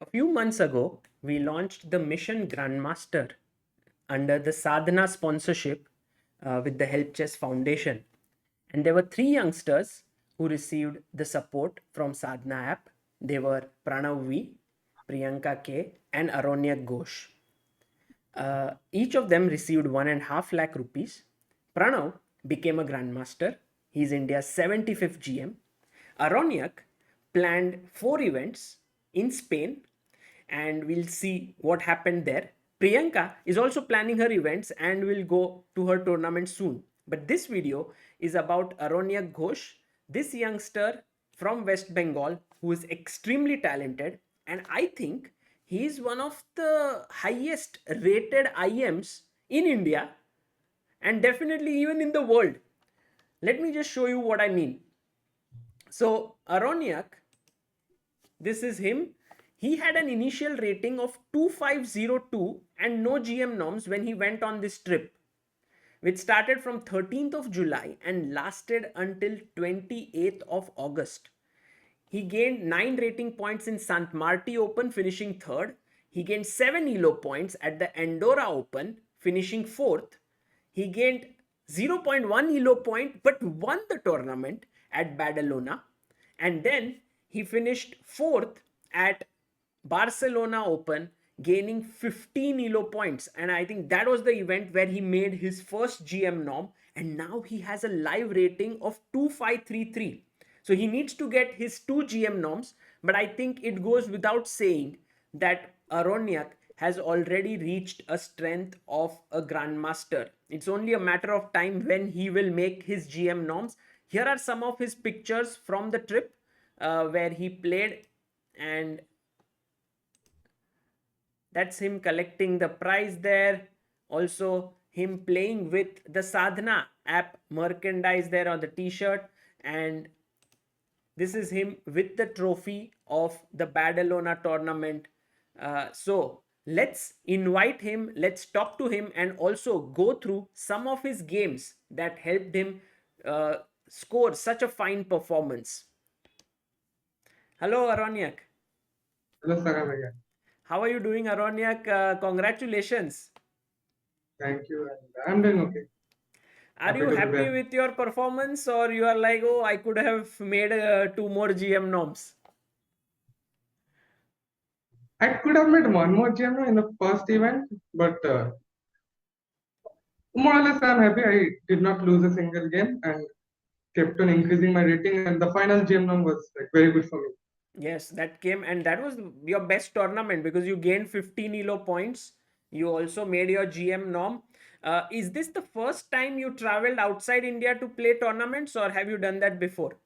A few months ago, we launched the Mission Grandmaster under the Sadhana sponsorship with the HelpChess Foundation. And there were three youngsters who received the support from Sadhana app. They were Pranav V, Priyanka K, and Aronyak Ghosh. Each of them received 1.5 lakh rupees. Pranav became a grandmaster. He's India's 75th GM. Aronyak planned 4 events in Spain, and we'll see what happened there. Priyanka is also planning her events and will go to her tournament soon. But this video is about Aronyak Ghosh, this youngster from West Bengal who is extremely talented, and I think he is one of the highest rated IMs in India and definitely even in the world. Let me just show you what I mean. So, Aronyak, this is him. He had an initial rating of 2502 and no GM norms when he went on this trip, which started from 13th of July and lasted until 28th of August. He gained 9 rating points in Sant Marti Open, finishing third. He gained 7 ELO points at the Andorra Open, finishing fourth. He gained 0.1 ELO point but won the tournament at Badalona. And then he finished fourth at Barcelona Open, gaining 15 ELO points. And I think that was the event where he made his first GM norm. And now he has a live rating of 2533. So he needs to get his 2 GM norms. But I think it goes without saying that Aronyak has already reached a strength of a grandmaster. It's only a matter of time when he will make his GM norms. Here are some of his pictures from the trip where he played, and that's him collecting the prize there. Also him playing with the Sadhana app merchandise there on the t-shirt, and this is him with the trophy of the Badalona tournament. So let's invite him, let's talk to him, and also go through some of his games that helped him score such a fine performance. Hello, Aronyak. Hello, Sagar. How are you doing, Aronyak? Congratulations. Thank you. And I'm doing okay. Are you happy with your performance, or you are like, oh, I could have made 2 more GM norms? I could have made one more GM in the first event, but more or less I'm happy. I did not lose a single game and kept on increasing my rating. And the final GM norm was like very good for me. Yes, that came, and that was your best tournament because you gained 15 ELO points. You also made your GM norm. Is this the first time you traveled outside India to play tournaments, or have you done that before?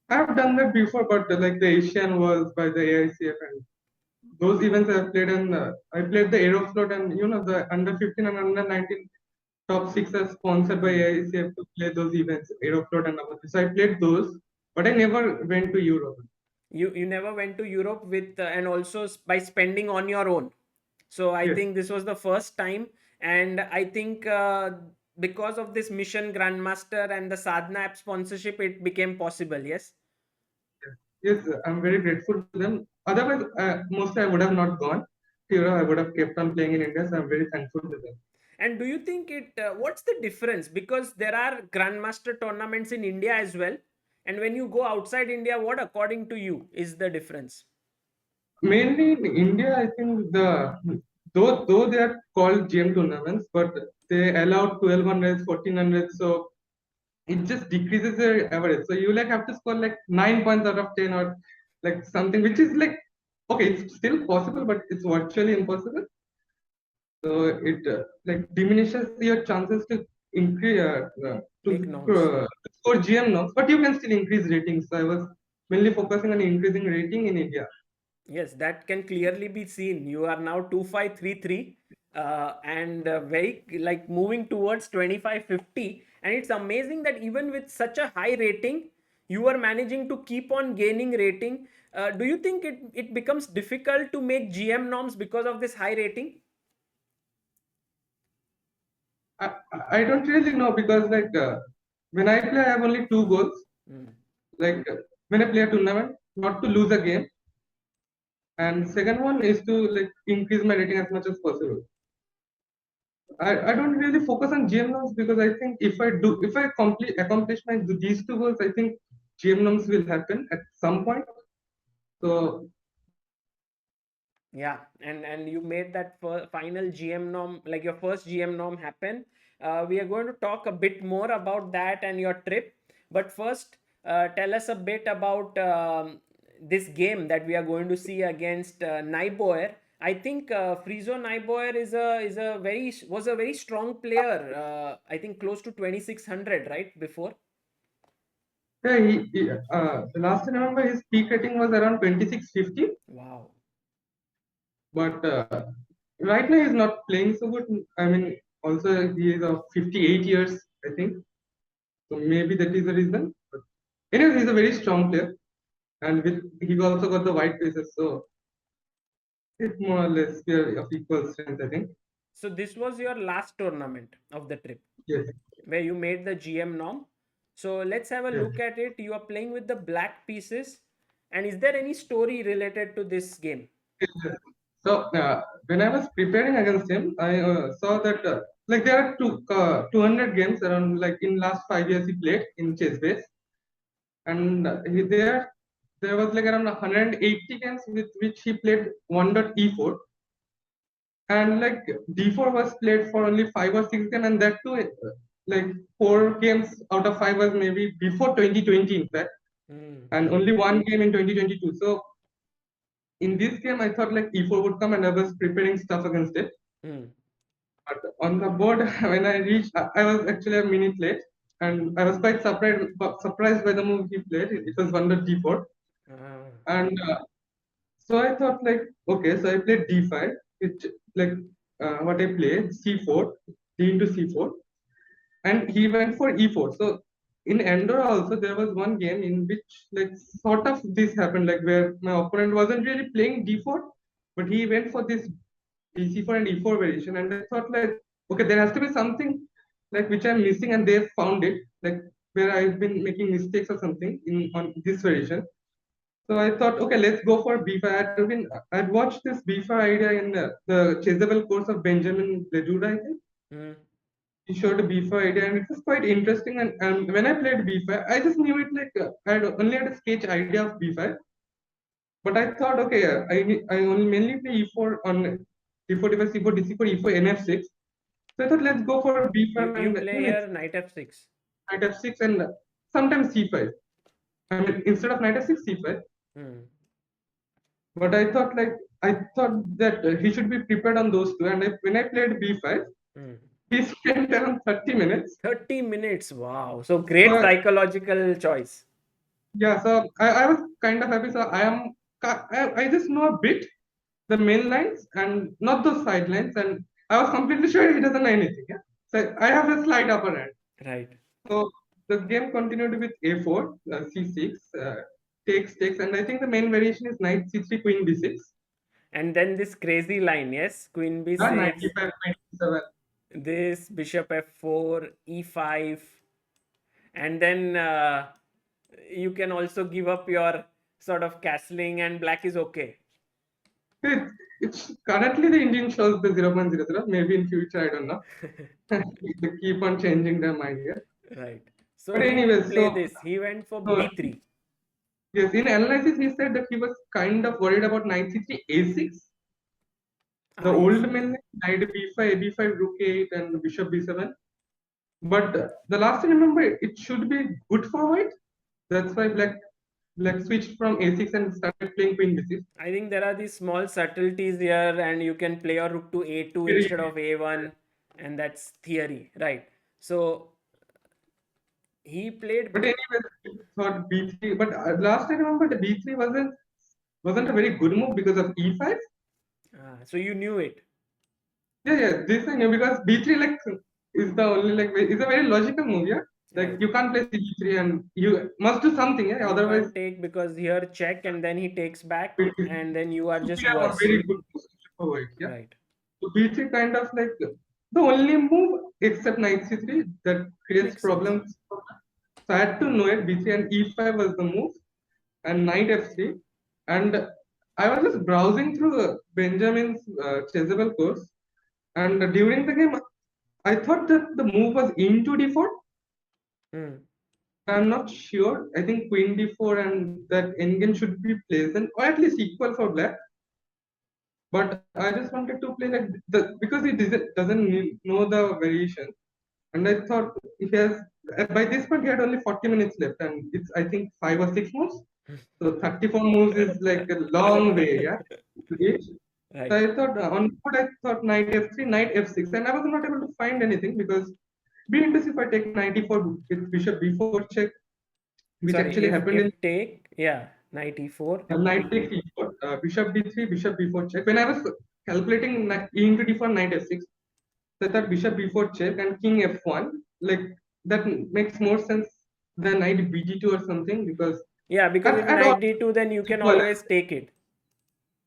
I've done that before, but like the Asian was by the AICF and those events I've played in. I played the Aeroflot and the under 15 and under 19 top six are sponsored by AICF to play those events, Aeroflot and other. So I played those, but I never went to Europe. You never went to Europe with and also by spending on your own. So I Yes. think this was the first time, and I think because of this Mission Grandmaster and the Sadhana app sponsorship, it became possible. Yes. Yes, I'm very grateful to them. Otherwise, mostly I would have not gone to Europe. I would have kept on playing in India. So I'm very thankful to them. And do you think it? What's the difference? Because there are Grandmaster tournaments in India as well, and when you go outside India, what according to you is the difference? Mainly in India, I think though they are called GM tournaments, but they allow 1200s, 1400s, so it just decreases the average. So you like have to score like 9 points out of 10 or like something, which is like okay, it's still possible, but it's virtually impossible. So it like diminishes your chances to increase Make norms. score GM norms, but you can still increase ratings. So I was mainly focusing on increasing rating in India. Yes, that can clearly be seen. You are now 2533 and very like moving towards 2550. And it's amazing that even with such a high rating, you are managing to keep on gaining rating. Do you think it becomes difficult to make GM norms because of this high rating? I don't really know because like when I play, I have only two goals. Mm. Like when I play a tournament, not to lose a game, and second one is to like increase my rating as much as possible. I don't really focus on GM norms because I think if I accomplish my these two goals, I think GM norms will happen at some point. So Yeah, and you made that final GM norm, like your first GM norm happen. We are going to talk a bit more about that and your trip, but first, tell us a bit about this game that we are going to see against Naiboer. I think Frizo Naiboer was a very strong player. I think close to 2600, right? Before. yeah, the last I remember his peak rating was around 2650, Wow. but right now he's not playing so good. I mean, also he is of 58 years, I think. So maybe that is the reason. But anyways, he's a very strong player, and he also got the white faces, so it's more or less we are of equal strength, I think. So this was your last tournament of the trip, Yes, where you made the GM norm. So let's have a yes. look at it. You are playing with the black pieces. And is there any story related to this game? Yes. So when I was preparing against him, I saw that like there are 200 games around like in last 5 years he played in chess base, and there was like around 180 games with which he played 1.e4, and like d4 was played for only 5 or 6 games, and that too like 4 games out of 5 was maybe before 2020 in fact, Hmm. and only one game in 2022. So in this game, I thought like e4 would come, and I was preparing stuff against it. Hmm. But on the board, when I reached, I was actually a minute late, and I was quite surprised by the move he played. It was wonder d4, Ah. and so I thought like, okay, so I played d5, which like what I played c4, d into c4, and he went for e4. So in Andorra also there was one game in which like sort of this happened, like where my opponent wasn't really playing d4, but he went for this dc4 and e4 variation, and I thought like, okay, there has to be something like which I'm missing, and they found it like where I've been making mistakes or something in on this variation. So I thought, okay, let's go for b5. I'd watched this b5 idea in the Chessable course of Benjamin Lejuda, I think. Hmm. He showed a b5 idea, and it was quite interesting. And when I played b5, I just knew it like I had only had a sketch idea of b5, but I thought, okay, I only mainly play e4 on d4, d5, c4, d4, e4, nf6. So I thought, let's go for You b5 you and play here knight f6. knight f6 and sometimes c5. I mean, instead of knight f6, c5. Hmm. But I thought that he should be prepared on those two. And when I played b5, Hmm. he spent around 30 minutes. 30 minutes. Wow. So So great psychological choice. yeah, so I was kind of happy. So I just know a bit the main lines and not the sidelines, and I was completely sure he doesn't know anything. Yeah? So I have a slight upper hand. Right. So the game continued with a4, c6, takes, and I think the main variation is knight c3, queen b6. And then this crazy line, yes? Queen Yeah, b6, 95, 97. this bishop f4, e5, and then you can also give up your sort of castling, and black is okay. It's currently the engine shows the 0.00. Maybe in future, I don't know. They keep on changing their mind. Yeah. Right. So But he anyway, didn't play this. He went for so b3. yes, in analysis, he said that he was kind of worried about knight c3, a6. The Ah, old yes. men knight b5, b5, rook a8, and bishop b7. But the last I remember, it should be good for white. That's why black switched from a6 and started playing queen b6. I think there are these small subtleties here, and you can play your rook to a2 instead of a1, and that's theory, right? So he But played. anyway, thought b3. But last I remember, the b3 wasn't a very good move because of e5. So you knew it, Yeah. This I knew because b3 like is the only like is a very logical move. Yeah, like right? you can't play c3 and you must do something. Yeah, You otherwise can't take because here check, and then he takes back, it and then you are should just be a worse, very good position for white. Yeah, right? so b3 kind of like the only move except knight c3 that creates Makes sense. problems. So I had to know it. b3 and e5 was the move, and knight f3, and I was just browsing through Benjamin's chessable course, and during the game, I thought that the move was into d4. Hmm. I'm not sure. I think queen d4 and that endgame should be pleasant, or at least equal for black. But I just wanted to play like the because he doesn't know the variation, and I thought he has by this point he had only 40 minutes left, and it's I think 5 or 6 moves. So 34 moves is like a long way, yeah, to reach. So Right. I thought on board I thought knight f3, knight f6, and I was not able to find anything because be interested if I take 94 with bishop b4 check, which Sorry, actually happened if in take, yeah, 94. knight takes e4, bishop d3, bishop b4 check. When I was calculating e into d4, knight f6, so I thought bishop b4 check and king f1. Like that makes more sense than knight bg2 or something because Yeah, because if at all knight d2, then you can equalize, always take it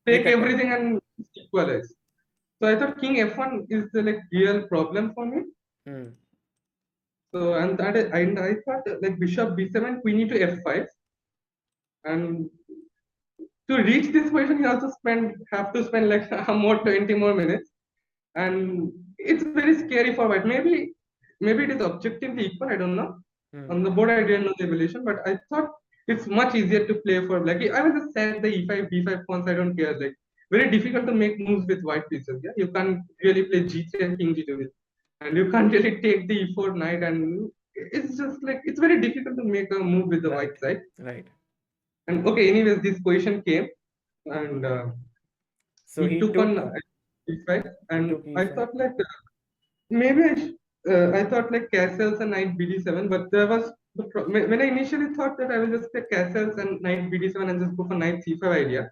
with take attack. everything and equalize. So I thought king f1 is the like real problem for me. Hmm. So and I thought like bishop b7, queen e to f5, and to reach this position you also have to spend like more 20 more minutes, and it's very scary for white. Maybe it is objectively equal. I don't know. Hmm. On the board I didn't know the evaluation, but I thought it's much easier to play for black. I will just set the e5 b5 pawns. I don't care. Like very difficult to make moves with white pieces. Yeah, you can't really play g3 and king g2 with, and you can't really take the e4 knight, and it's just like it's very difficult to make a move with the white Right. side. Right. And okay, anyways, this position came, and So he he took on took e5, he and took I e5. thought like maybe I thought like castles and knight bd7, but there was when I initially thought that I will just play castles and knight bd7 and just go for knight c5 idea.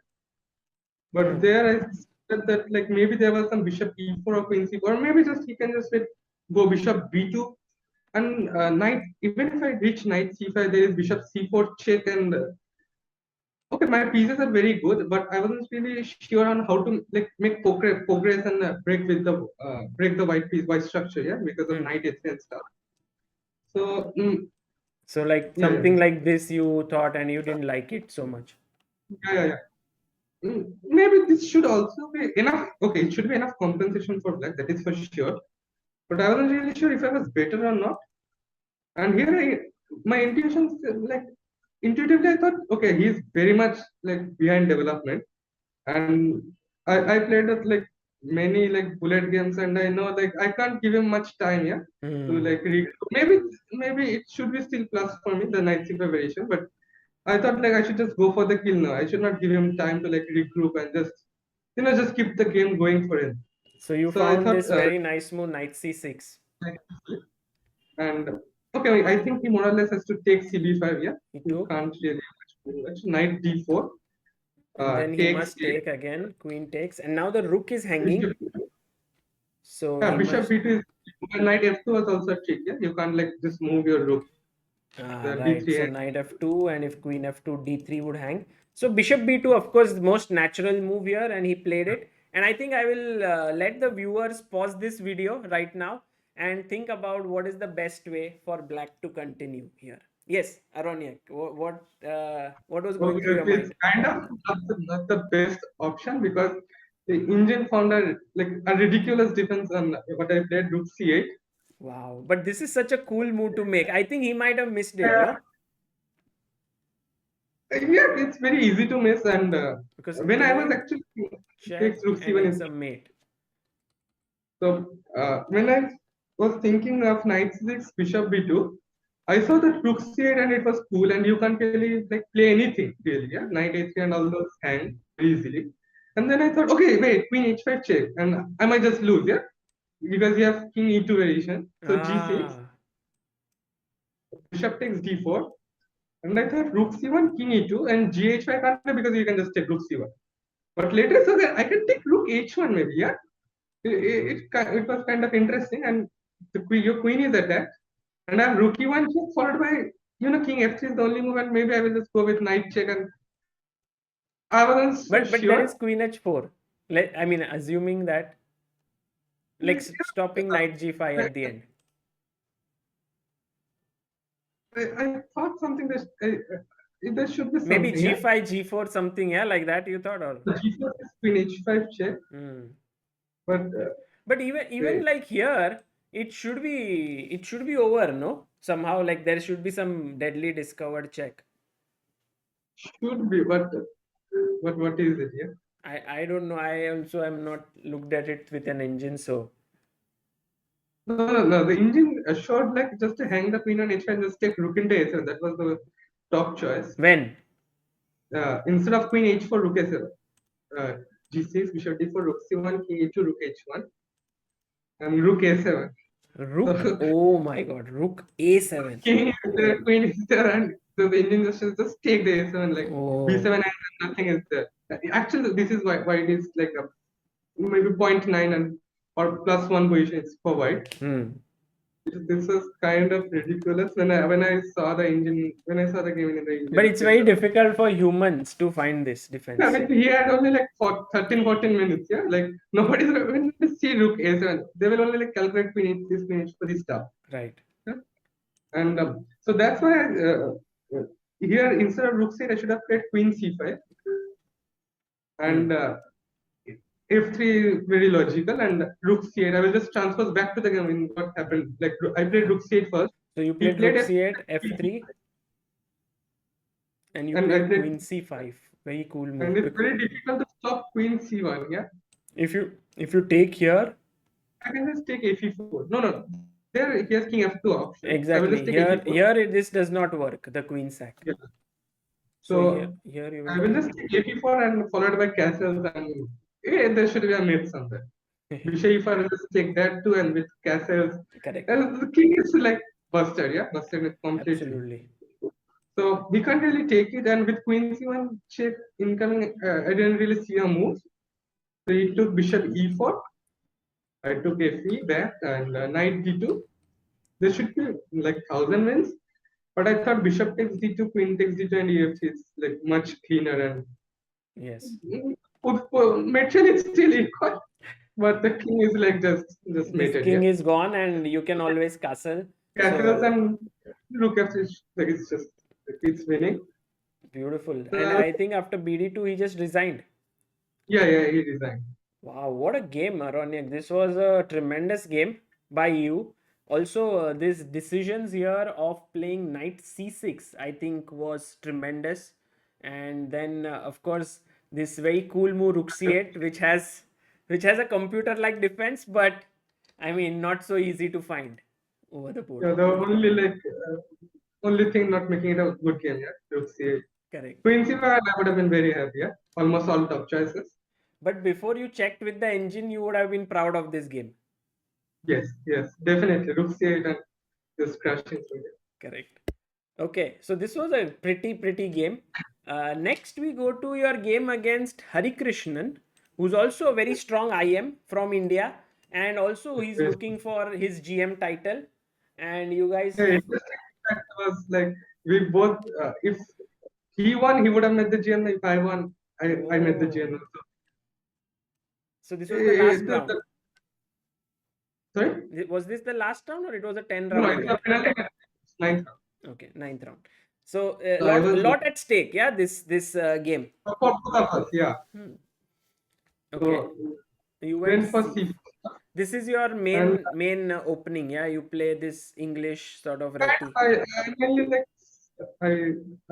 But Hmm. there I said that like maybe there was some bishop e4 or queen c4, or maybe just he can just go bishop b2 and knight. Even if I reach knight c5, there is bishop c4 check, and okay, my pieces are very good, but I wasn't really sure on how to like make progress and break the white structure, yeah, because of Hmm. knight h and stuff. So So like yeah, yeah, something like this you thought and you didn't like it so much. yeah. Maybe this should also be enough. Okay, it should be enough compensation for black, that is for sure. But I wasn't really sure if I was better or not. And here, my intuition, like intuitively, I thought, okay, he's very much like behind development, and I played with like many like bullet games, and I know like I can't give him much time, yeah, to Hmm. like maybe it should be still plus for me the night super variation, but I thought like I should just go for the kill now. I should not give him time to like regroup and just just keep the game going for him. So you So I found thought this very nice move, knight c6. like, and okay, I think he more or less has to take cb5. Yeah, He you took, can't really do much. Knight d4 and then he takes must it. take again. Queen takes, and now the rook is hanging. Bishop, So yeah, he bishop must. b2 is knight f2 was also a trick. Yeah, you can't like just move your rook. Ah, The right. d3 So and knight f2, and if queen f2, d3 would hang. So bishop b2, of course, the most natural move here, and he played it. And I think I will let the viewers pause this video right now and think about what is the best way for black to continue here. Yes, Aronyak, what was going through okay, your it's mind? kind of not the best option because the Indian found a ridiculous defense on what I played rook c8. Wow, but this is such a cool move to make. I think he might have missed it, Yeah, no? yeah, it's very easy to miss. And Because when I was take, actually takes check, rook and c1 it's is a mate. so when I was thinking of knight c6, bishop b2, I saw that rook c8 and it was cool, and you can't really like play anything really. Yeah, knight a3 and all those hang very easily. And then I thought, okay, wait, queen h5 check, and I might just lose. Yeah, because you have king e2 variation. So g6, Ah, bishop takes d4, and I thought rook c1, king e2, and gh5 can't play because you can just take rook c1. But later, so that I can take rook h1 maybe. Yeah, it was kind of interesting, and your queen is attacked, and I have rook e1 check followed by king f3 is the only move, and maybe I will just go with knight check, and I wasn't so but there is sure. queen h4. I mean, assuming that, like stopping Yeah, knight g5 I, at the end. I thought something that There should be Maybe something. Yeah? g5, g4, something, yeah, like that you thought, or? G4 is queen h5 check, Hmm. but But even they like here, it should be over, no? Somehow, like there should be some deadly discovered check. should be, but what is it? Yeah. I don't know. I also am not looked at it with an engine, so No. The engine showed like just to hang the queen on h5 and just take rook into a7. That was the top choice. when Instead of queen h4, rook a7. Uh, g6, bishop d4, rook c1, king e2, rook h1, and rook a7. rook, So oh my god, rook a7. king is there, queen is there, and so the engine just take the a7 like Oh, b7 and nothing is there. Actually, this is why it is like a maybe 0.9 and or plus one position is for white. hmm. This is kind of ridiculous when I saw the engine when I saw the game in the But Indian it's very setup. difficult for humans to find this I defense. mean, he had only like for 13, 14 minutes. Yeah, like nobody's when they see rook a7, they will only like calculate queen this queen for this stuff. Right. Yeah? And so that's why here instead of rook c8, I should have played queen c5 Hmm. and f3 very logical and rook c8. I will just transfer back to the game in what happened. Like I played rook c8 first. So you He played played rook f c8, f3, and you and I played played queen c5. Very cool and move. it's very difficult to stop queen c1. Yeah, If you take here, I can just take f4. No. There he has king f2 option. I will just exactly take f4. here this does not work. The queen sack. Yeah. So here So here you I will will just take f4 and followed by castles and there should be a mate somewhere. take. Bishop e4 will just take that too and with castles. Correct. And the king is like busted. Yeah, busted it completely. Absolutely. So we can't really take it. And with queen c1 check incoming, I didn't really see a move. So he took bishop e4. I took fe back and knight d2. There should be like 1,000 wins. But I thought bishop takes d2, queen takes d2, and ef is like much cleaner and Yes. material is still equal. But the king is like just This mated, yeah. king is gone and you can always castle. Castles So and rook f is like it's just it's winning. beautiful. And Uh, I think after BD2 he just resigned. yeah, he resigned. Wow, what a game, Aronyak. This was a tremendous game by you. Also, these decisions here of playing knight c6, I think, was tremendous. And then, of course, this very cool move rook c8, which has a computer-like defense, but I mean, not so easy to find over the board. Yeah, the only like only thing not making it a good game, yeah. Rook c8. Correct. Queen c5, I would have been very happy, yeah. Almost all top choices. But before you checked with the engine, you would have been proud of this game. Yes, definitely. Rook c8 and just crashing through it. Correct. Okay, so this was a pretty game. Next, we go to your game against Hari Krishnan, who's also a very strong IM from India, and also he's Yes. looking for his GM title. And you guys, Yeah, interesting fact was like we both if he won, he would have made the GM. If I won, I made the GM oh, also. so this was the last round. Sorry? Was this the last round or it was a 10 No, round it's game? a penalty. Ninth round. Okay, ninth round. So So I was lot at stake, yeah. This game. for both of us, yeah. Hmm. Okay, So you went went for C. C This is your and main opening, yeah. You play this English sort of reti. I mainly like I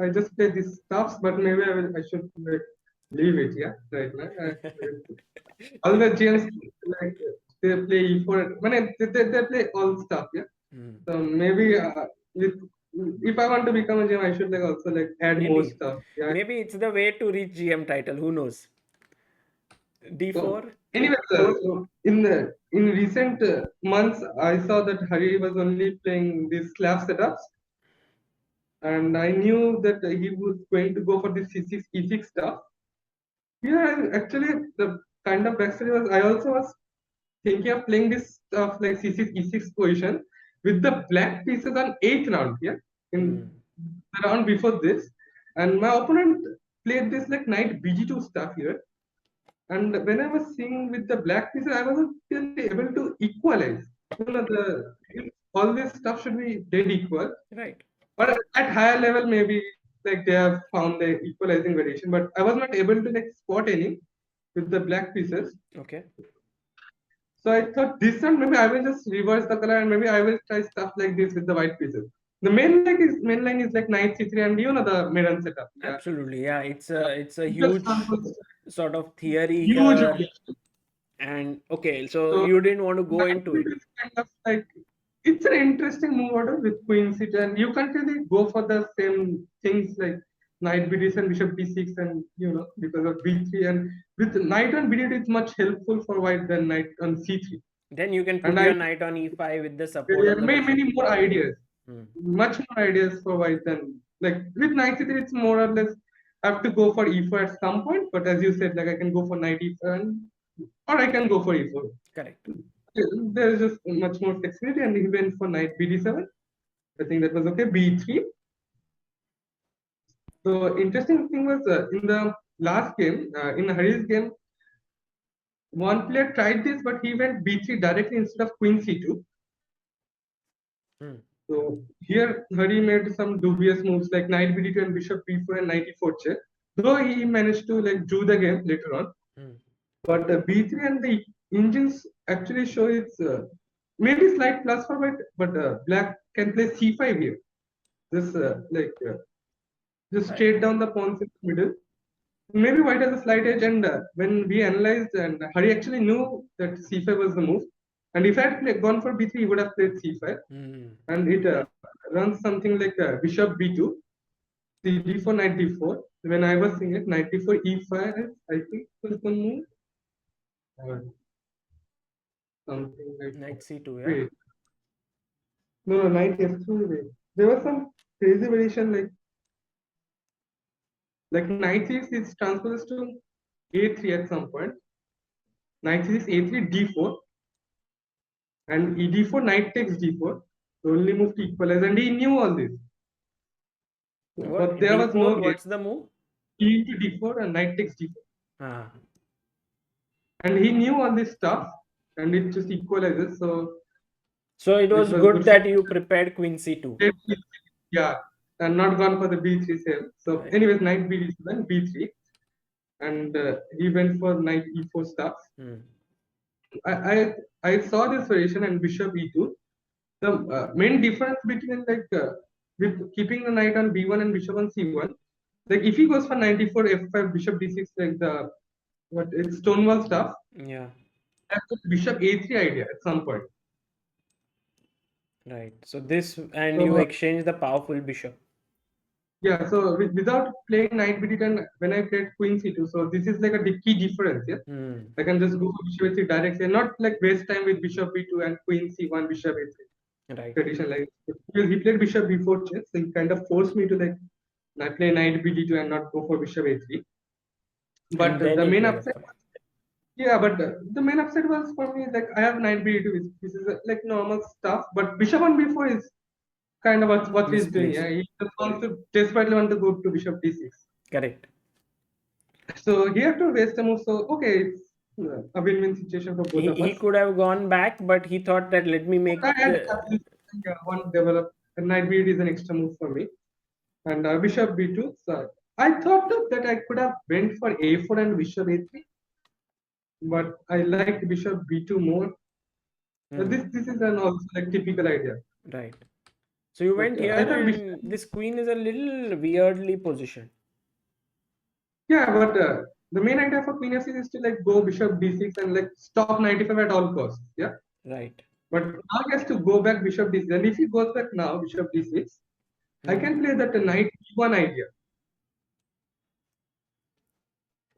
I just play these stuffs, but maybe I should like leave it, yeah, right now. All the GMs like they play E4 when they play all stuff, yeah. Hmm. So maybe with, if I want to become a GM, I should like also like add more Maybe, stuff. Yeah. maybe it's the way to reach GM title. Who knows? So D4. anyway, so in recent months, I saw that Hari was only playing these slab setups, and I knew that he was going to go for this C6 E6 stuff. Yeah, actually, the kind of backstory was I also was thinking of playing this stuff like C6 E6 position with the black pieces on eighth round. Yeah, in Hmm. the round before this, and my opponent played this like knight BG2 stuff here. And when I was seeing with the black pieces, I wasn't really able to equalize. All this stuff should be dead equal. Right. But at higher level, maybe like they have found the equalizing variation, but I was not able to like spot any with the black pieces. Okay. So I thought this one maybe I will just reverse the color and maybe I will try stuff like this with the white pieces. The main line is like knight c3 and you know the Meran setup. Yeah. Absolutely. Yeah, it's a Just huge samples, sort of theory huge here. variation. And okay, so So you didn't want to go knight into move it. is kind of like it's an interesting move order with queen c2 and you can't really go for the same things like knight b6 and bishop b6 and you know because of b3 and with knight on b8 it's much helpful for white than knight on c3 Then you can and put I your knight on e5 with the support there of are the many, bishop. many more ideas, Hmm. much more ideas for white than like with knight c3 it's more or less I have to go for e4 at some point but as you said like I can go for knight e7 or I can go for e4. Correct. There is just much more flexibility and even for knight bd7 I think that was okay. b3. The interesting thing was in the last game in Hari's game one player tried this but he went b3 directly instead of queen c2. Hmm. So here Hari made some dubious moves like knight b2 and bishop b4 and knight e4 check. Though he managed to like do the game later on, Hmm. but b3 and the engines actually show it's maybe slight plus for white, but black can play c5 here. Just just Right. straight down the pawns in the middle. Maybe white has a slight edge, and when we analyzed, and Hari actually knew that c5 was the move. And if I had gone for b3, he would have played c5 Hmm. and it runs something like bishop b2, d4, knight d4. When I was seeing it, knight d4, e5, I think was the move. Or something like Knight that. c2, yeah. Wait, no, knight f3. Wait, there was some crazy variation like knight c6 is transposes to a3 at some point. Knight c6, a3, d4, and e d4, knight takes d4. The only move to equalize, and he knew all this, What? but there was d4? no game. What's the move? E to d4 and knight takes d4. Ah. And he knew all this stuff and it just equalizes so So it it was was good good for that you prepared queen c2. yeah and not gone for the b3 sale so Right. anyways knight b7 b3 and he went for knight e4 stuff. Hmm. I saw this variation and bishop e2 the main difference between like with keeping the knight on b1 and bishop on c1 like if he goes for 94 f5 bishop d6 like the what it's stonewall stuff Yeah. that's a bishop a3 idea at some point. Right. So this, and you So exchange the powerful bishop. yeah, so without playing knight b10, when I played queen c2, so this is like a key difference. Yeah, Hmm. I can just go for bishop a3 directly, and not like waste time with bishop b2 and queen c1, bishop a3 Right. tradition. Like because he played bishop b4 chess, so he kind of forced me to like I play knight bd2 and not go for bishop a3. And But then the he main played upside, f5. yeah, but the main upside was for me like I have knight b2, this is like normal stuff, but bishop on b4 is kind of what he's doing. Yeah, Misplaced. he just wants to desperately want to go to bishop d6. Correct. So he had to waste a move. So okay, it's a win-win situation for both of He us. could have gone back, but he thought that let me I make had yeah, one develop. And knight b8 is an extra move for me, and bishop b2. So I thought that I could have went for a4 and bishop a3, but I liked bishop b2 more. Hmm. This is an also like typical idea, Right. So you but went here, I thought bishop. and this queen is a little weirdly positioned. Yeah, but the main idea for queen f6 is to like go bishop d6 and like stop 95 at all costs. Yeah. Right. But now he has to go back bishop d6. And if he goes back now, bishop d6, I Hmm. can play that knight e1 idea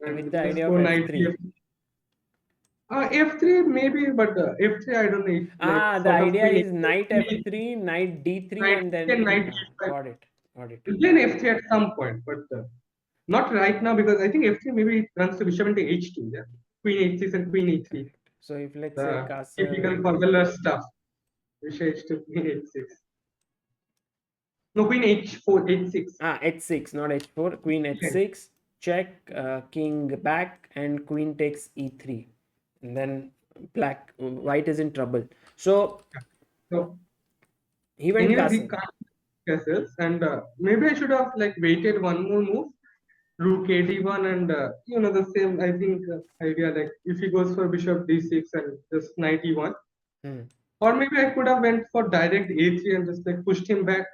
With and the just idea go of knight f3. f. F3 maybe, but f3 I don't know. Like Ah, the sort of idea queen is knight e3, f3, knight d3, knight and and then knight e5. got it. Got it. Then f3 at some point, but not right now because I think f3 maybe it runs to bishop into h2. Yeah, queen h6 and queen e3. Correct. So if let's say The typical castle, formula stuff. Bishop h2, queen h6. No, queen h4, h6. h6, not h4, queen Yeah. h6, check, king back, and queen takes e3, and then white is in trouble. So So he went anyways, he castle. can't. castles, and maybe I should have like waited one more move, rook ad1, and the same I think idea like if he goes for bishop d6 and just knight e1, Hmm. or maybe I could have went for direct a3 and just like pushed him back.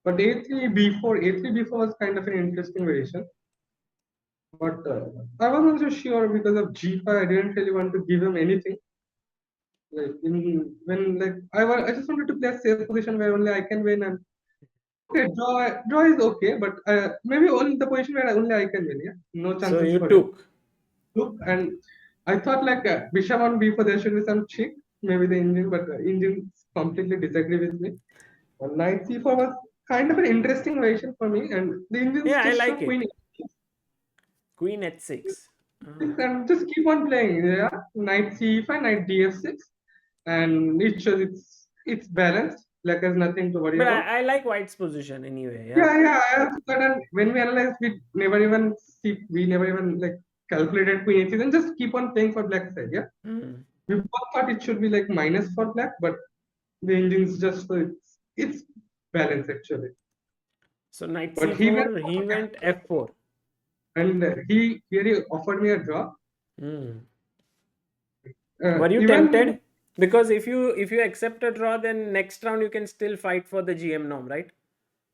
But a3 b4 was kind of an interesting variation. But I was also sure because of g5, I didn't really want to give him anything. Like when like I just wanted to play a safe position where only I can win, and okay, draw is okay, but maybe only the position where only I can win. Yeah, no So chances you for him. took. Look, and I thought like bishop on b4 there should be some check, maybe the engine, but engines completely disagree with me. Knight c4 was kind of an interesting variation for me, and the engines Yeah, I just show like queen it. Queen h6. and just keep on playing. Yeah, knight c5, knight df6, and it shows it's balanced. Like there's nothing to worry But about. I like White's position anyway. Yeah. Yeah. I also thought, and when we analyze, we never even like calculated queen h6 and just keep on playing for black side. Yeah, Hmm. we both thought it should be like minus for black, but the engines just it's balanced actually. So knight But he went c4, he went f4. and he really offered me a draw. Hmm. Were you Even tempted? Because if you accept a draw, then next round you can still fight for the GM norm, right?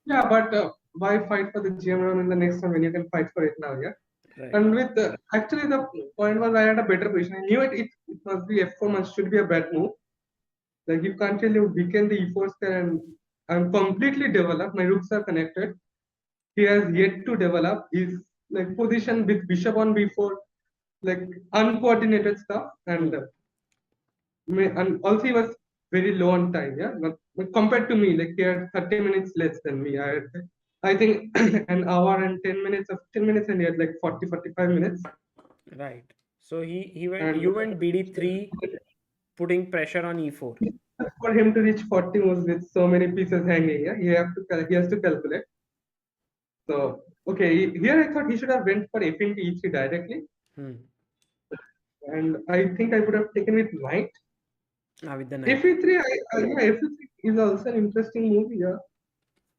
yeah, but why fight for the GM round in the next one when you can fight for it now? Yeah. Right. And with actually the point was I had a better position. I knew it must be f4 must should be a bad move. Like you can't really weaken the e4 square, and I'm completely developed. My rooks are connected. He has yet to develop. His like position with bishop on b4, like uncoordinated stuff, Hmm. and also he was very low on time. Yeah, but compared to me, like he had 30 minutes less than me. I think an hour and 10 minutes of 10 minutes, and he had like 40-45 minutes. Right. So he went. And You went bd3, putting pressure on e4. for him to reach 40 moves with so many pieces hanging, yeah, he has to calculate. So okay, here I thought he should have went for f into e3 directly, Hmm. and I think I would have taken with knight. With the F knight. e3, yeah, f e3 is also an interesting move, yeah.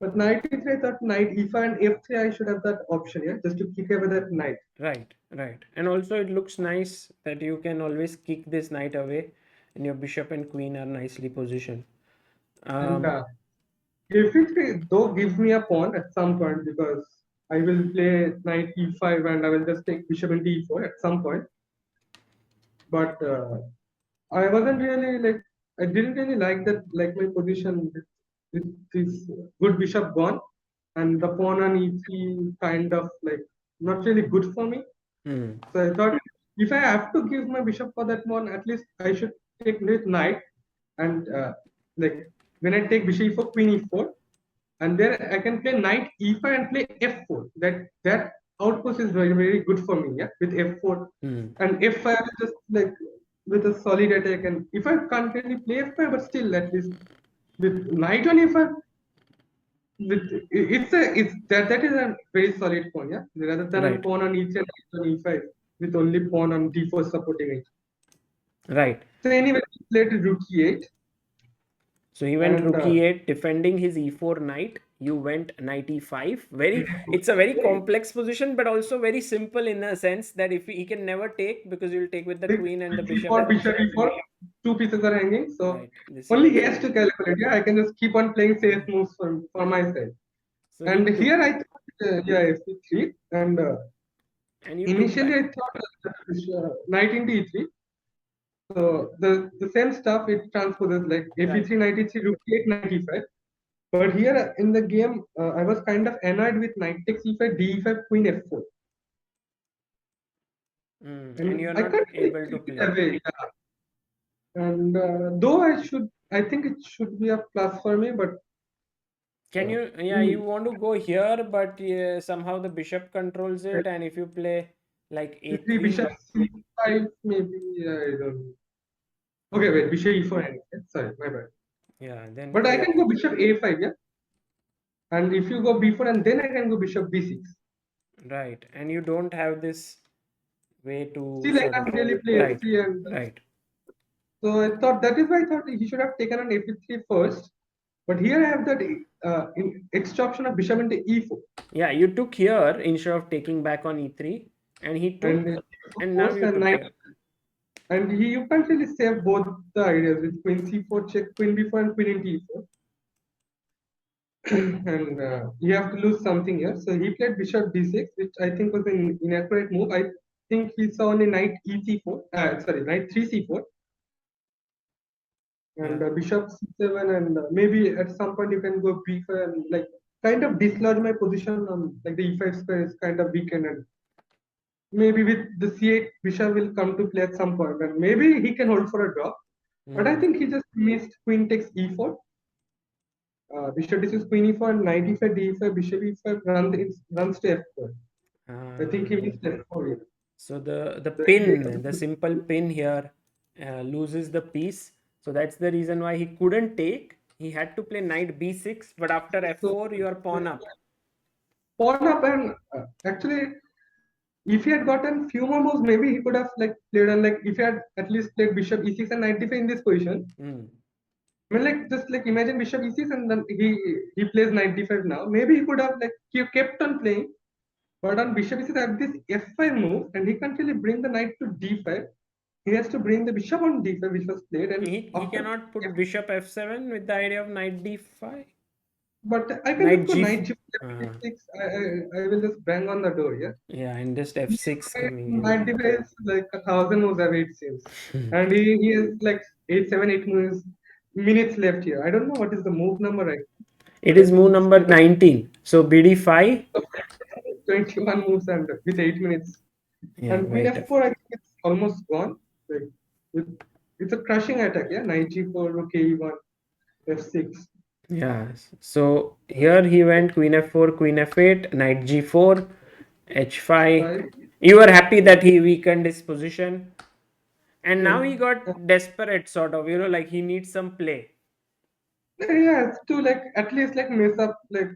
But knight e3, I thought knight e5 and f3, I should have that option, yeah, just to kick away that knight. Right. Right. And also it looks nice that you can always kick this knight away, and your bishop and queen are nicely positioned. And Um. f e3 though gives me a pawn at some point because I will play knight e5 and I will just take bishop into e4 at some point. But I wasn't really like I didn't really like that like my position with this good bishop gone and the pawn on e3 kind of like not really good for me. Hmm. So I thought if I have to give my bishop for that pawn, at least I should take with knight and like when I take bishop e4, queen e4, and then I can play knight e5 and play f4. That outpost is very good for me. Yeah, with f4 Hmm. and f5 just like with a solid attack. And if I can't really play f5, but still at least with knight on e5, with it's that is a very solid pawn. Yeah, rather than a Right. pawn on e3 and knight on e5 with only pawn on d4 supporting it. Right. So anyway, we played rook e8 So he went and rook e8, defending his e4 knight. You went knight e5. It's a very complex position, but also very simple in a sense that if he can never take because you'll take with the with queen and the bishop e4, and bishop e4, two pieces are hanging. So right. This is only he also has to calculate. Yeah, I can just keep on playing safe moves for my side. so he And took here I thought, yeah, f3. And and you took initially back. I thought knight into e3. So the same stuff it transposes like Right. fe3, knight e3, rook e8, knight e5. But here in the game, I was kind of annoyed with knight takes e5, d5, queen f4. And And you're I not can't really able to take it play. away. And though I think it should be a plus for me, but Can uh, you? Yeah, mm, you want to go here, but somehow the bishop controls it, and if you play like three a3, bishop c5, maybe I don't know. Okay, wait, bishop e4 anyway. Sorry, my bad. yeah, then But I a can go bishop a5, yeah. And if you go b4, and then I can go bishop b6. right, and you don't have this way to Still, I sort of can't really play right, f3, and right. so I thought that is why I thought he should have taken an f3 first, But here I have that extra option of bishop into e4, Yeah, you took here instead of taking back on e3, and he and took, and now force you and took knight, here. and you can't really save both the ideas with queen c4 check, queen b4, and queen into e4. And you have to lose something here. So he played bishop d6, which I think was an inaccurate move. I think he saw only knight e4, sorry, knight 3c4, and Yeah. bishop c7, and maybe at some point you can go b5 and like kind of dislodge my position on like the e5 square is kind of weakened, and maybe with the c8 bishop will come to play at some point, and maybe he can hold for a draw. But I Hmm. think he just missed queen takes e4. Bishop d6 queen e4 and knight e5 d5 bishop e5 runs to f4. I think he Ah. missed f4 here. So the The pin, the simple pin here loses the piece. So that's the reason why he couldn't take. He had to play knight b6, but after so f4, you are pawn up. pawn up, and actually if he had gotten few more moves, maybe he could have like played on like if he had at least played bishop e6 and knight d5 in this position. Hmm. I mean, like just like imagine bishop e6 and then he plays knight d5 now. Maybe he could have like he kept on playing, but on bishop e6 I have this f5 move, and he can't really bring the knight to d5. He has to bring the bishop on d5, which was played, and He after cannot put f, bishop f7 with the idea of knight d5. but I can Knight just go g. knight g6. I will just bang on the door. Yeah. Yeah, and just f6 coming in. 90 is like 1,000 moves away, it seems. And he has like 8 moves, minutes left here. I don't know what is the move number right now, It but I is move think it's number 19. So bd5. 21 moves and with 8 minutes. Yeah, And queen wait. f4, I think it's almost gone. Like with, it's a crushing attack, yeah. Knight g4, rook a1, f6. Yeah. So here he went queen f4, queen f8, knight g4, h5. 5. You were happy that he weakened his position. And Yeah. now he got desperate, sort of, like he needs some play. Yeah, it's to like at least like mess up like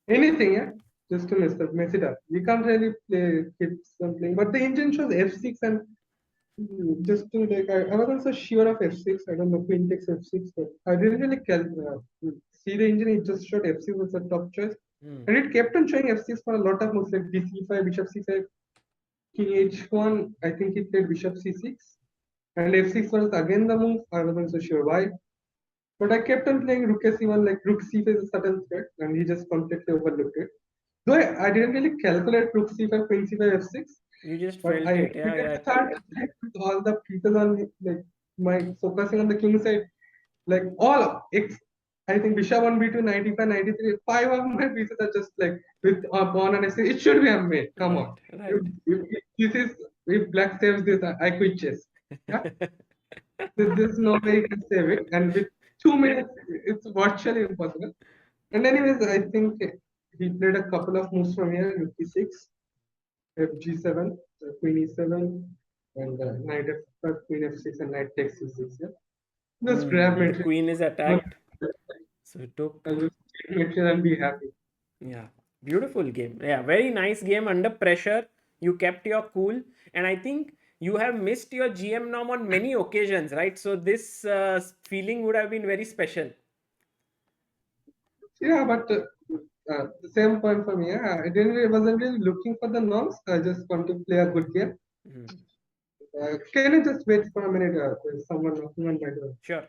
anything, yeah, just to mess it up. We can't really play hit something, but the engine shows f6 and just to like I was also sure of f6. I don't know queen takes f6, but I didn't really see the engine. It just showed f6 was a top choice, Hmm. and it kept on showing f6 for a lot of moves like bc5, bishop c5, king h1. I think he played bishop c6, and f6 was again the move. I wasn't so sure why. But I kept on playing rook s1, like rook c5 is a certain threat, and he just completely overlooked it. Though I didn't really calculate rook c5, queen c5, f6, You just but felt I it. Yeah, immediately yeah. thought like, with all the pieces on me, like my focusing on the king side, like all of I think bishop on b2, 95, 93, five of my pieces are just like with pawn and f6. It should be a mate. Come on. Right, right. If this is if black saves this, I quit chess. Yeah, there's no way you can save it, and with 2 minutes, it's virtually impossible. And anyways, I think he played a couple of moves from here, rook e6, fg7, queen e7, and knight f5, queen f6, and knight takes c6. Yeah, just grab The material. queen is attacked. So it took. I'll just take material and be happy. Yeah, beautiful game. Yeah, very nice game under pressure. You kept your cool, and I think you have missed your GM norm on many occasions, right? So this feeling would have been very special. Yeah, but the same point for me. Yeah, wasn't really looking for the norms. I just want to play a good game. Mhm. Can you just wait for a minute? There's someone knocking on my door. Sure.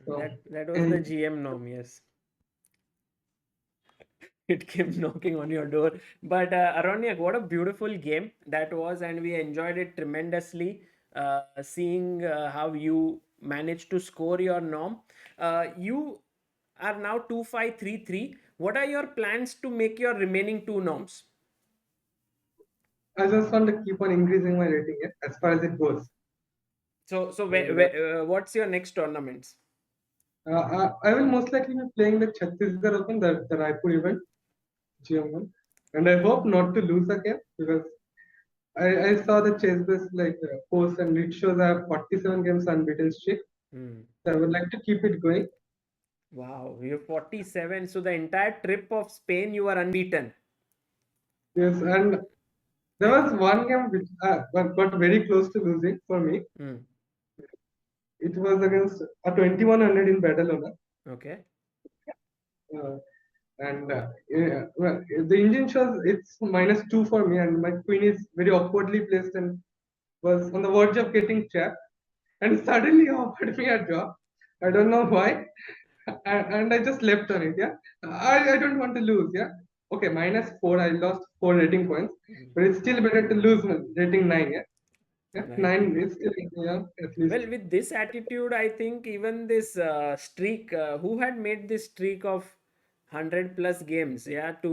So, That was the and GM norm. Yes. It came knocking on your door. But Aronyak, what a beautiful game that was, and we enjoyed it tremendously. Seeing how you managed to score your norm. You are now 2533. What are your plans to make your remaining two norms? I just want to keep on increasing my rating, yeah, as far as it goes. So And what's your next tournaments? I will most likely be playing the Chattisgarh Open, the Raipur event, GM1. And I hope not to lose again because I saw the chess like post, and it shows I have 47 games unbeaten streak. Hmm. So I would like to keep it going. Wow, you're 47. So the entire trip of Spain, you are unbeaten. Yes, and there was one game which got very close to losing for me. Mm. It was against a 2100 in Badalona. Okay. Uh, and yeah, well, the engine shows it's -2 for me, and my queen is very awkwardly placed and was on the verge of getting trapped. And suddenly offered me a draw. I don't know why, and I just left on it. Yeah, I don't want to lose. Yeah, okay, -4. I lost 4 rating points, Mm. but it's still better to lose rating 9. Yeah, yeah, Right. 9 is still, yeah, at least. Well, with this attitude, I think even this streak, who had made this streak of 100 plus games, yeah, to,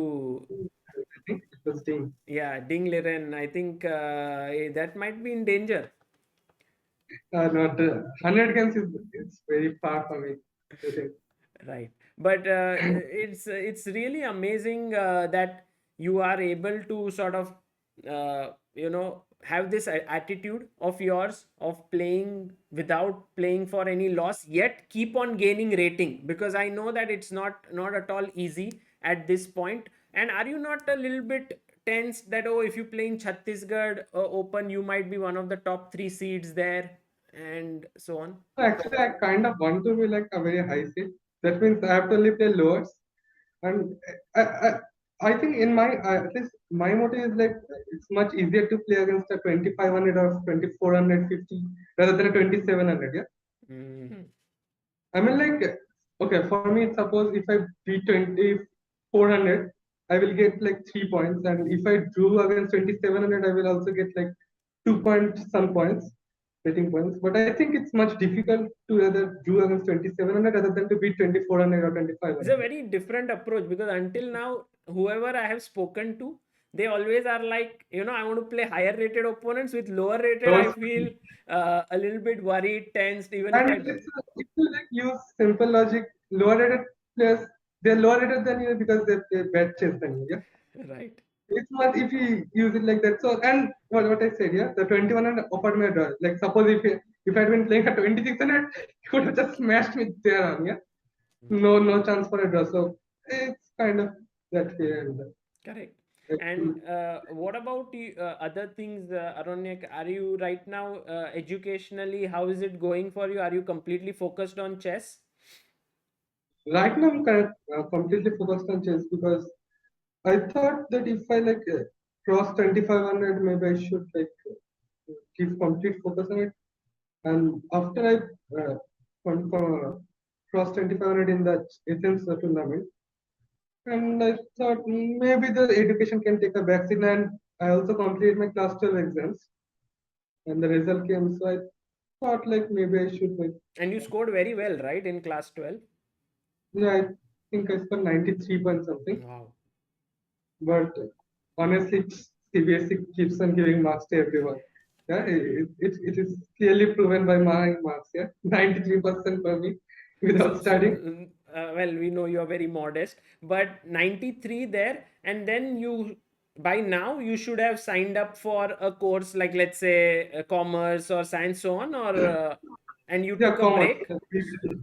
I think it was Ding. yeah, Ding Liren, I think that might be in danger. Not 100 games is it's very far from it. I think. Right. But it's really amazing that you are able to sort of have this attitude of yours of playing without playing for any loss, yet keep on gaining rating, because I know that it's not at all easy at this point. And are you not a little bit tense that, oh, if you play in Chhattisgarh Open, you might be one of the top 3 seeds there and so on? Actually, I kind of want to be like a very high seed. That means I have to only play lowers, and I, I, I think in my at least my motive is like it's much easier to play against a 2500 or 2450 rather than a 2700. Yeah, Mhm. I mean like okay for me suppose if I beat 2400, I will get like 3 points, and if I drew against 2700, I will also get like 2 point some points rating points. But I think it's much difficult to rather drew against 2700 rather than to beat 2400 or It's a 2500. very different approach, because until now, whoever I have spoken to, they always are like, I want to play higher rated opponents. With lower rated, I Those feel a little bit worried, tensed, even if And I do. if you like use simple logic, lower rated players, they're lower rated than you because they play bad chess than you. Yeah, Right. it's not if you use it like that. So and what I said, yeah, the 2100 offered me a draw. Like suppose if I'd been playing at 2600, you would have just smashed me there on. Yeah, no chance for a draw. So it's kind of that way. And Correct. And uh, what about other things, Aronyak? Are you right now educationally? How is it going for you? Are you completely focused on chess? right now I'm completely focused on chess because I thought that if I like cross 2500, maybe I should like give complete focus on it. And after I crossed 2500 in the Athens tournament, and I thought maybe the education can take a backseat. And I also completed my class 12 exams, and the result came. So I thought like maybe I should like, And you scored very well, right, in class 12? yeah, I think I scored 93 point something. Wow. But honestly, CBSE keeps on giving marks to everyone. Yeah, it is clearly proven by my marks. Yeah, 93% for me without studying. Well, we know you're very modest, but 93 there, and then by now, you should have signed up for a course like, let's say, commerce or science, so on, and you Yeah, took a commerce. break.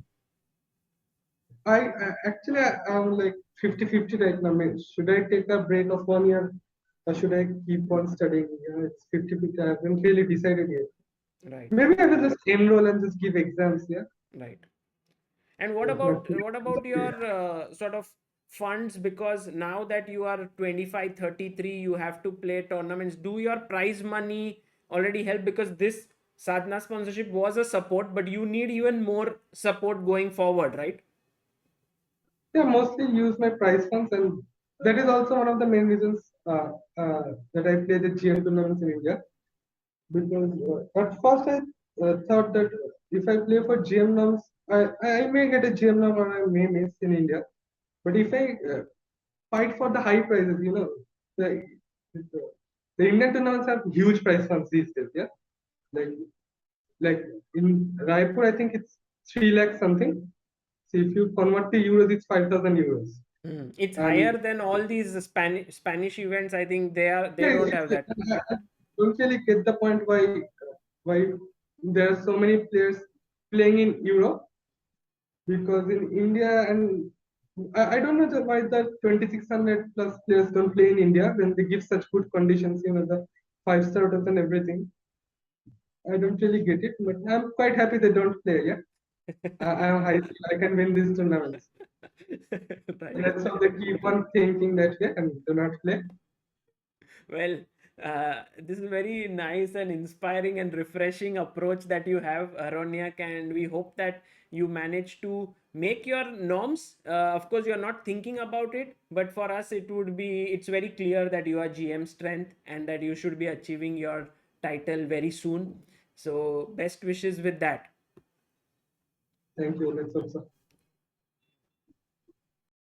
I actually I'm like 50-50 right now. I mean, should I take a break of 1 year or should I keep on studying? Yeah, it's 50-50. I haven't really decided yet. Right, Maybe I will just enroll and just give exams. Yeah, right. And what not about your sort of funds? Because now that you are 25, 33, you have to play tournaments. Do your prize money already help? Because this Sadhana sponsorship was a support, but you need even more support going forward, right? yeah, mostly use my prize funds, and that is also one of the main reasons that I play the GM tournaments in India. Because at first I thought that if I play for GM norms, I may get a GM norm or I may miss in India. But if I fight for the high prizes, the the Indian tournaments have huge prize funds these days. Yeah, like like in Raipur, I think it's 3 lakh something. So if you convert to euros, it's 5,000 euros. It's And higher than all these Spanish events. I think they yeah, don't have that. I don't really get the point why there are so many players playing in Europe, because in India and I don't know why the 2600 plus players don't play in India when they give such good conditions, the five-star hotels and everything. I don't really get it, but I'm quite happy they don't play. Yeah, I'm high. I can win these tournaments. Right. Let's hope they keep on thinking that way and do not play. Well, this is very nice and inspiring and refreshing approach that you have, Aronyak, and we hope that you manage to make your norms. Of course, you're not thinking about it, but for us, it's very clear that you are GM strength and that you should be achieving your title very soon. So, best wishes with that. Thank you. Let's hope so.